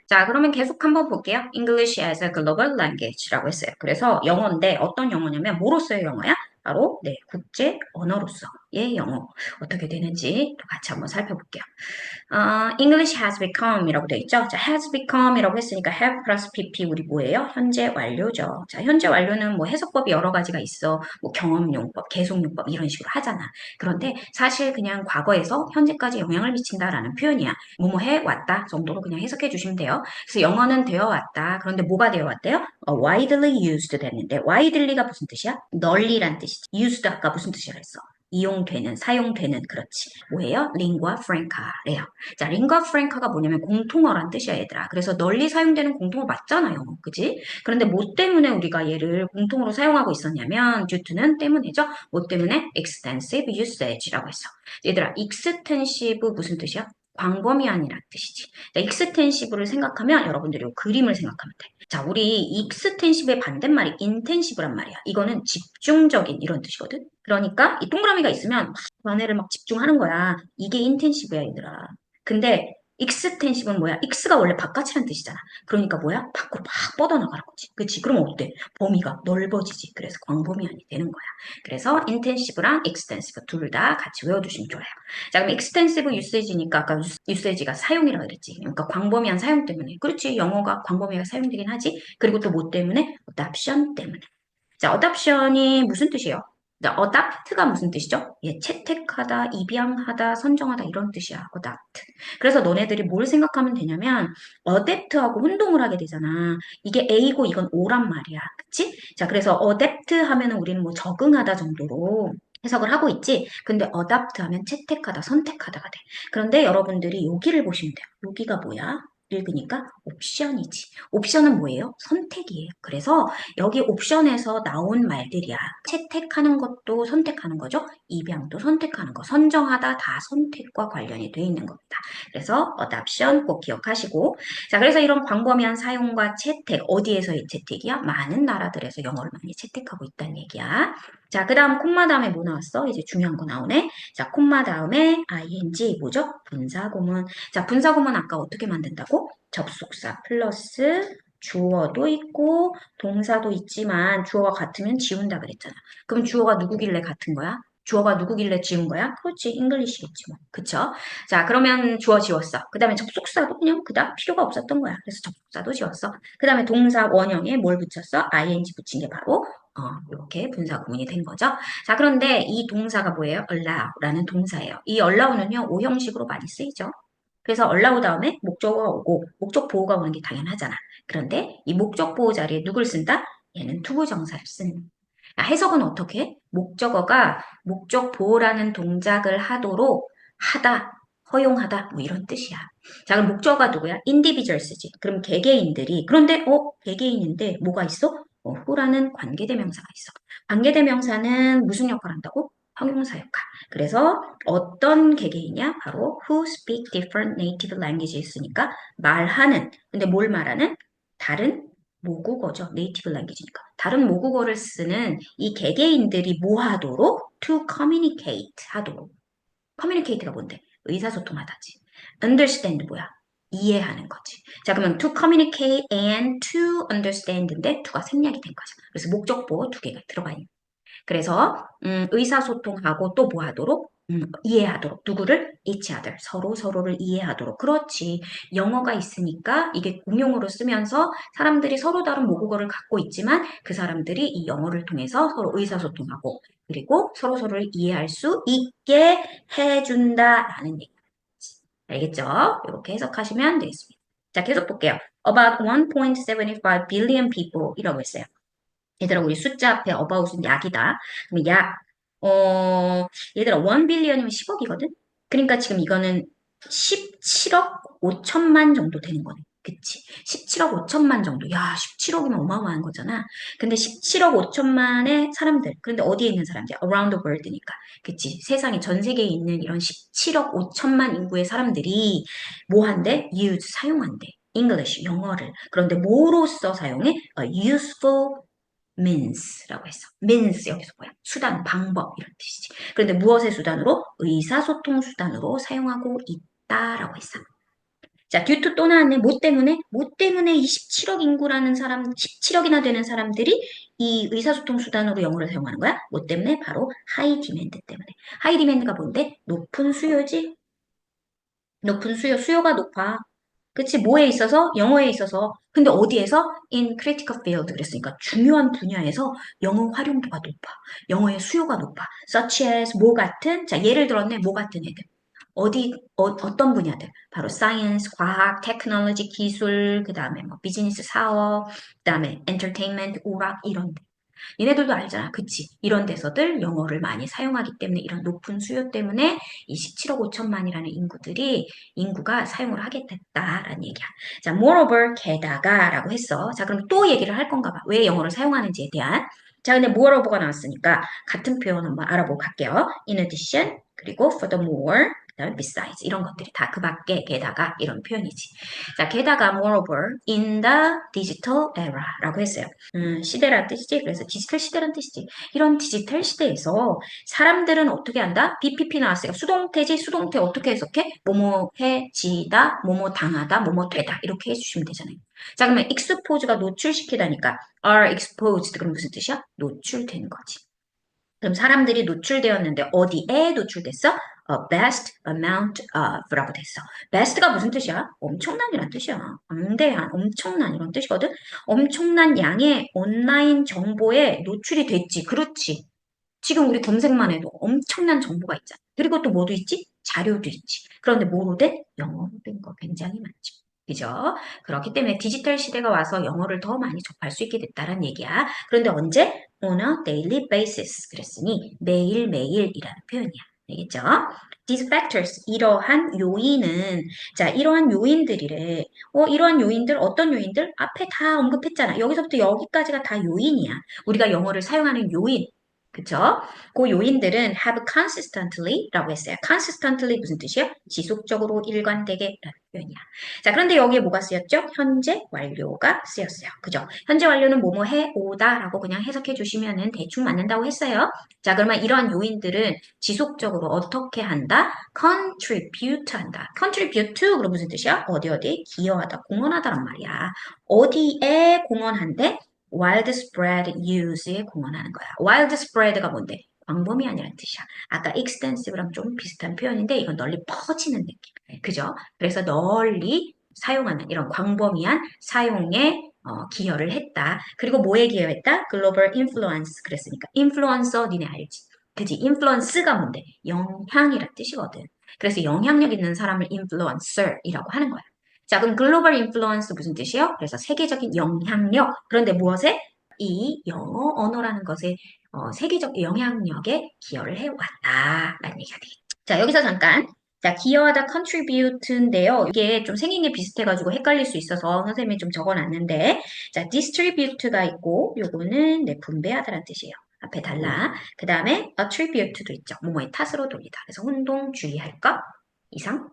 자, 그러면 계속 한번 볼게요. English as a global language라고 했어요. 그래서 영어인데 어떤 영어냐면 뭐로서의 영어야? 바로 네, 국제 언어로서의 영어. 어떻게 되는지 또 같이 한번 살펴볼게요. English has become이라고 되어 있죠. 자, has become이라고 했으니까 have 플러스 pp 우리 뭐예요? 현재 완료죠. 자, 현재 완료는 뭐 해석법이 여러 가지가 있어. 뭐 경험용법, 계속용법 이런 식으로 하잖아. 그런데 사실 그냥 과거에서 현재까지 영향을 미친다라는 표현이야. 뭐뭐 해 왔다 정도로 그냥 해석해 주시면 돼요. 그래서 영어는 되어 왔다. 그런데 뭐가 되어 왔대요? widely used 됐는데 widely가 무슨 뜻이야? 널리란 뜻이지. used 아까 무슨 뜻이라 했어? 이용되는, 사용되는, 그렇지. 뭐예요? 링과 프랭카래요. 자, 링과 프랭카가 뭐냐면 공통어란 뜻이야, 얘들아. 그래서 널리 사용되는 공통어 맞잖아요. 그지? 그런데 뭐 때문에 우리가 얘를 공통어로 사용하고 있었냐면, due는 때문이죠. 뭐 때문에? extensive usage라고 했어. 얘들아, extensive 무슨 뜻이야? 광범위한이라는 뜻이지. 자, extensive를 생각하면 여러분들이 이 그림을 생각하면 돼. 자, 우리 extensive의 반대말이 intensive란 말이야. 이거는 집중적인 이런 뜻이거든. 그러니까 이 동그라미가 있으면 막 안에를 막 집중하는 거야. 이게 intensive야, 얘들아. 근데 extensive는 뭐야? x가 원래 바깥이란 뜻이잖아. 그러니까 뭐야? 밖으로 막 뻗어나가는 거지. 그치? 그럼 어때? 범위가 넓어지지. 그래서 광범위한이 되는 거야. 그래서 intensive랑 extensive 둘 다 같이 외워두시면 좋아요. 자, 그럼 extensive usage니까 아까 usage가 사용이라고 그랬지. 그러니까 광범위한 사용 때문에. 그렇지. 영어가 광범위하게 사용되긴 하지. 그리고 또 뭐 때문에? adoption 때문에. 자, adoption이 무슨 뜻이에요? 자, adopt가 무슨 뜻이죠? 예, 채택하다, 입양하다, 선정하다 이런 뜻이야. adopt. 그래서 너네들이 뭘 생각하면 되냐면 adapt하고 혼동을 하게 되잖아. 이게 A고 이건 O란 말이야. 그치? 자, 그래서 adapt 하면은 우리는 뭐 적응하다 정도로 해석을 하고 있지. 근데 adopt 하면 채택하다, 선택하다가 돼. 그런데 여러분들이 여기를 보시면 돼요. 여기가 뭐야? 읽으니까 옵션이지. 옵션은 뭐예요? 선택이에요. 그래서 여기 옵션에서 나온 말들이야. 채택하는 것도 선택하는 거죠. 입양도 선택하는 거. 선정하다 다 선택과 관련이 돼 있는 겁니다. 그래서 adoption 꼭 기억하시고. 자, 그래서 이런 광범위한 사용과 채택, 어디에서의 채택이야? 많은 나라들에서 영어를 많이 채택하고 있다는 얘기야. 자, 그 다음 콤마 다음에 뭐 나왔어? 이제 중요한 거 나오네. 자, 콤마 다음에 ing 뭐죠? 분사구문. 자, 분사구문 아까 어떻게 만든다고? 접속사 플러스 주어도 있고 동사도 있지만 주어가 같으면 지운다 그랬잖아. 그럼 주어가 누구길래 같은 거야? 주어가 누구길래 지운 거야? 그렇지, 잉글리시겠지 뭐. 그쵸? 자, 그러면 주어 지웠어. 그 다음에 접속사도 그냥 그다음 필요가 없었던 거야. 그래서 접속사도 지웠어. 그 다음에 동사 원형에 뭘 붙였어? ing 붙인 게 바로 이렇게 분사 구문이 된 거죠. 자, 그런데 이 동사가 뭐예요? allow라는 동사예요. 이 allow는요, 오형식으로 많이 쓰이죠. 그래서 allow 다음에 목적어가 오고 목적 보호가 오는 게 당연하잖아. 그런데 이 목적 보호 자리에 누굴 쓴다? 얘는 투부정사를 쓰는. 해석은 어떻게 해? 목적어가 목적 보호라는 동작을 하도록 하다, 허용하다 뭐 이런 뜻이야. 자, 그럼 목적어가 누구야? individuals지. 그럼 개개인들이 그런데 개개인인데 뭐가 있어? who라는 관계대명사가 있어. 관계대명사는 무슨 역할을 한다고? 형용사 역할. 그래서 어떤 개개인이야? 바로 who speak different native languages니까 말하는. 근데 뭘 말하는? 다른 모국어죠. 네이티브 랭귀지니까. 다른 모국어를 쓰는 이 개개인들이 뭐 하도록? to communicate 하도록. communicate가 뭔데? 의사소통하다지. understand 뭐야? 이해하는 거지. 자, 그러면 to communicate and to understand인데 to가 생략이 된 거죠. 그래서 목적보 두 개가 들어가 있는. 그래서 의사소통하고 또 뭐 하도록? 이해하도록. 누구를? each other. 서로 서로를 이해하도록. 그렇지. 영어가 있으니까 이게 공용어로 쓰면서 사람들이 서로 다른 모국어를 갖고 있지만 그 사람들이 이 영어를 통해서 서로 의사소통하고 그리고 서로 서로를 이해할 수 있게 해준다라는 얘기. 알겠죠? 이렇게 해석하시면 되겠습니다. 자, 계속 볼게요. About 1.75 billion people 이라고 했어요. 얘들아, 우리 숫자 앞에 about은 약이다. 그럼 약, 얘들아, 1 billion이면 10억이거든? 그러니까 지금 이거는 17억 5천만 정도 되는 거네. 그치? 17억 5천만 정도. 야, 17억이면 어마어마한 거잖아. 근데 17억 5천만의 사람들. 그런데 어디에 있는 사람들? Around the world니까. 그치? 세상에 전 세계에 있는 이런 17억 5천만 인구의 사람들이 뭐 한대? use, 사용한대. English, 영어를. 그런데 뭐로써 사용해? A useful means라고 했어. means 여기서 뭐야? 수단, 방법 이런 뜻이지. 그런데 무엇의 수단으로? 의사소통 수단으로 사용하고 있다라고 했어. 자, due to 또 나왔네. 뭐 때문에? 뭐 때문에 이 17억 인구라는 사람, 17억이나 되는 사람들이 이 의사소통 수단으로 영어를 사용하는 거야? 뭐 때문에? 바로 하이 디맨드 때문에. 하이 디맨드가 뭔데? 높은 수요지? 높은 수요, 수요가 높아. 그치? 뭐에 있어서? 영어에 있어서. 근데 어디에서? In critical field. 그랬으니까 중요한 분야에서 영어 활용도가 높아. 영어의 수요가 높아. Such as 뭐 같은? 자, 예를 들었네. 뭐 같은 애들. 어떤 분야들? 바로 사이언스, 과학, 테크놀로지, 기술, 그 다음에 뭐 비즈니스 사업, 그 다음에 엔터테인먼트, 오락, 이런 데. 얘네들도 알잖아. 그치? 이런 데서들 영어를 많이 사용하기 때문에 이런 높은 수요 때문에 이 17억 5천만이라는 인구가 사용을 하게 됐다라는 얘기야. 자, moreover, 게다가라고 했어. 자, 그럼 또 얘기를 할 건가 봐. 왜 영어를 사용하는지에 대한. 자, 근데 moreover가 나왔으니까 같은 표현 한번 알아보고 갈게요. In addition, 그리고 furthermore, 그다음에 besides 이런 것들이 다 그 밖에 게다가 이런 표현이지. 자, 게다가 moreover in the digital era라고 했어요. 시대란 뜻이지. 그래서 디지털 시대란 뜻이지. 이런 디지털 시대에서 사람들은 어떻게 한다? BPP 나왔어요. 수동태지. 수동태 어떻게 해석해? 뭐뭐 해지다, 뭐뭐 당하다, 뭐뭐 되다. 이렇게 해주시면 되잖아요. 자, 그러면 expose가 노출시키다니까 are exposed. 그럼 무슨 뜻이야? 노출된 거지. 그럼 사람들이 노출되었는데 어디에 노출됐어? A vast amount of라고 됐어. vast가 무슨 뜻이야? 엄청난이란 뜻이야. 방대한, 엄청난 이런 뜻이거든. 엄청난 양의 온라인 정보에 노출이 됐지. 그렇지. 지금 우리 검색만 해도 엄청난 정보가 있잖아. 그리고 또 뭐도 있지? 자료도 있지. 그런데 뭐로 된? 영어로 된 거 굉장히 많죠. 그죠? 그렇기 때문에 디지털 시대가 와서 영어를 더 많이 접할 수 있게 됐다는 얘기야. 그런데 언제? On a daily basis. 그랬으니 매일매일이라는 표현이야. 알겠죠? These factors, 이러한 요인은, 자, 이러한 요인들이래. 이러한 요인들, 어떤 요인들? 앞에 다 언급했잖아. 여기서부터 여기까지가 다 요인이야. 우리가 영어를 사용하는 요인. 그쵸? 그 요인들은 have consistently라고 했어요. consistently 무슨 뜻이야? 지속적으로 일관되게 라는 표현이야. 자, 그런데 여기에 뭐가 쓰였죠? 현재 완료가 쓰였어요. 그죠? 현재 완료는 뭐뭐 해 오다라고 그냥 해석해 주시면은 대충 맞는다고 했어요. 자, 그러면 이러한 요인들은 지속적으로 어떻게 한다? contribute 한다. contribute to 그럼 무슨 뜻이야? 어디 기여하다, 공헌하다란 말이야. 어디에 공헌한대? widespread use에 공헌하는 거야. widespread가 뭔데? 광범위한이라는 뜻이야. 아까 extensive랑 좀 비슷한 표현인데 이건 널리 퍼지는 느낌. 그죠? 그래서 널리 사용하는 이런 광범위한 사용에 기여를 했다. 그리고 뭐에 기여했다? 글로벌 인플루언스 그랬으니까 인플루언서 니네 알지? 그지? 인플루언스가 뭔데? 영향이란 뜻이거든. 그래서 영향력 있는 사람을 인플루언서이라고 하는 거야. 자, 그럼 글로벌 인플루언스 무슨 뜻이요? 그래서 세계적인 영향력. 그런데 무엇에? 이 영어 언어라는 것에 세계적 영향력에 기여를 해왔다라는 얘기가 되겠죠. 자, 여기서 잠깐. 자, 기여하다 contribute인데요. 이게 좀 생긴 게 비슷해가지고 헷갈릴 수 있어서 선생님이 좀 적어놨는데, 자, distribute가 있고, 요거는 네, 분배하다라는 뜻이에요. 앞에 달라. 그 다음에 attribute도 있죠. 뭐뭐의 탓으로 돌리다. 그래서 혼동 주의할 것 이상.